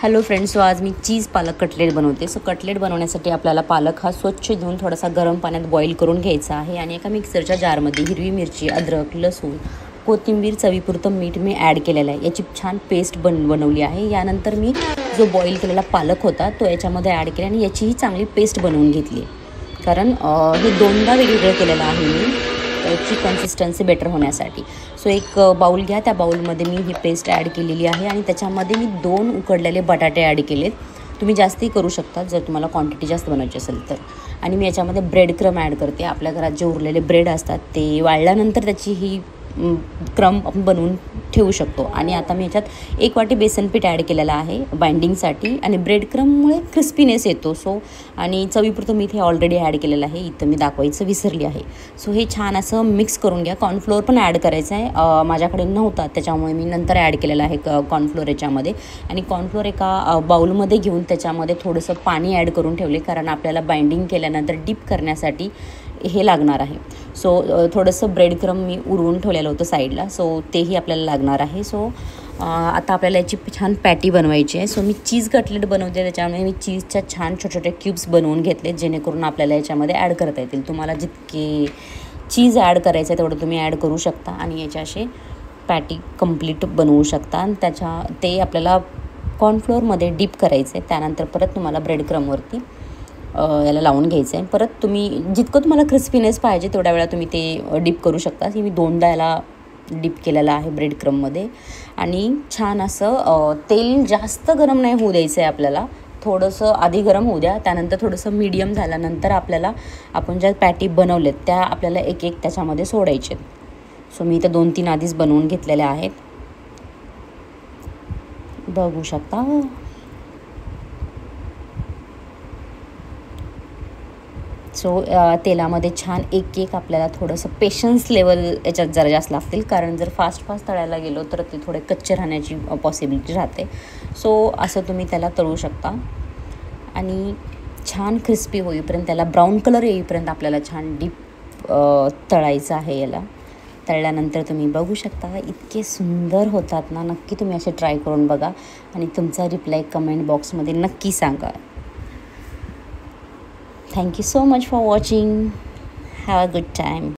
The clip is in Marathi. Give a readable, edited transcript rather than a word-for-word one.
हॅलो फ्रेंड्स, सो आज मी चीज पालक कटलेट बनवते. सो कटलेट बनवण्यासाठी आपल्याला पालक हा स्वच्छ धुवून थोडासा गरम पाण्यात बॉईल करून घ्यायचा आहे आणि एका मिक्सरच्या जारमध्ये हिरवी मिरची, अद्रक, लसूण, कोथिंबीर, चवीपुरतं मीठ मी ॲड केलेलं आहे. याची छान पेस्ट बनवली आहे. यानंतर मी जो बॉईल केलेला पालक होता तो याच्यामध्ये ॲड केला आणि याचीही चांगली पेस्ट बनवून घेतली. कारण हे दोनदा वेगवेगळं केलेलं आहे मी याची कन्सिस्टन्सी बेटर होण्यासाठी. सो एक बाउल घ्या, त्या बाउलमध्ये मी ही पेस्ट ॲड केलेली आहे आणि त्याच्यामध्ये मी 2 उकडलेले बटाटे ॲड केलेत. तुम्ही जास्तही करू शकता जर तुम्हाला क्वांटिटी जास्त बनवायची असेल तर. आणि मी याच्यामध्ये ब्रेड क्रम ॲड करते. आपल्या घरात जे उरलेले ब्रेड असतात ते वाळल्यानंतर त्याची ही क्रम आपण बनवून ठेवू शकतो. आणि आता मी याच्यात 1 वाटी बेसन पीठ ॲड केलेलं आहे बाइंडिंगसाठी आणि ब्रेड क्रममुळे क्रिस्पीनेस येतो. सो आणि चवीपुरतं मीठ हे ऑलरेडी ॲड केलेलं आहे, इथं मी दाखवायचं विसरली आहे. सो हे छान असं मिक्स करून घ्या. कॉर्नफ्लोअर पण ॲड करायचं आहे, माझ्याकडे नव्हता त्याच्यामुळे मी नंतर ॲड केलेलं आहे कॉर्नफ्लोअर याच्यामध्ये. आणि कॉर्नफ्लोअर एका बाउलमध्ये घेऊन त्याच्यामध्ये थोडंसं पाणी ॲड करून ठेवले, कारण आपल्याला बाइंडिंग केल्यानंतर डीप करण्यासाठी हे लागणार आहे. सो थोडंसं ब्रेड क्रम मी उरवून ठेवलेलं होतं साईडला, सो तेही आपल्याला लागणार आहे. सो आता आपल्याला याची छान पॅटी बनवायची आहे. सो मी चीज कटलेट बनवते, त्याच्यामुळे मी चीजच्या छान छोटे छोटे क्यूब्स बनवून घेतले, जेणेकरून आपल्याला याच्यामध्ये ॲड करता येतील. तुम्हाला जितके चीज ॲड करायचं आहे तेवढं तुम्ही ॲड करू शकता आणि याच्या असे पॅटी कंप्लीट बनवू शकता. आणि ते आपल्याला कॉर्नफ्लोअरमध्ये डीप करायचं आहे. त्यानंतर परत तुम्हाला ब्रेड क्रमवरती याला लावून घ्यायचं आहे. परत तुम्ही जितकं तुम्हाला क्रिस्पीनेस पाहिजे तेवढ्या वेळा तुम्ही ते डीप करू शकता. मी 2दा याला डीप केलेलं आहे ब्रेड क्रममध्ये. आणि छान असं तेल जास्त गरम नाही होऊ द्यायचं आहे आपल्याला, थोडंसं आधी गरम होऊ द्या. त्यानंतर थोडंसं मीडियम झाल्यानंतर आपल्याला आपण ज्या पॅटी बनवलेत त्या आपल्याला एक एक त्याच्यामध्ये सोडायचे. सो मी इथं 2-3 आधीच बनवून घेतलेल्या आहेत, बघू शकता. सो तेलामध्ये छान एक एक आपल्याला थोडंसं पेशन्स लेवल याच्यात जरा जास्त लागतील, कारण जर फास्ट तळायला गेलो तर ते थोडे कच्चे राहण्याची पॉसिबिलिटी राहते. सो असं तुम्ही त्याला तळू शकता आणि छान क्रिस्पी होईपर्यंत, त्याला ब्राऊन कलर येईपर्यंत आपल्याला छान डीप तळायचं आहे. याला तळल्यानंतर तुम्ही बघू शकता इतके सुंदर होतात ना. नक्की तुम्ही असे ट्राय करून बघा आणि तुमचा रिप्लाय कमेंट बॉक्समध्ये नक्की सांगा. Thank you so much for watching. Have a good time.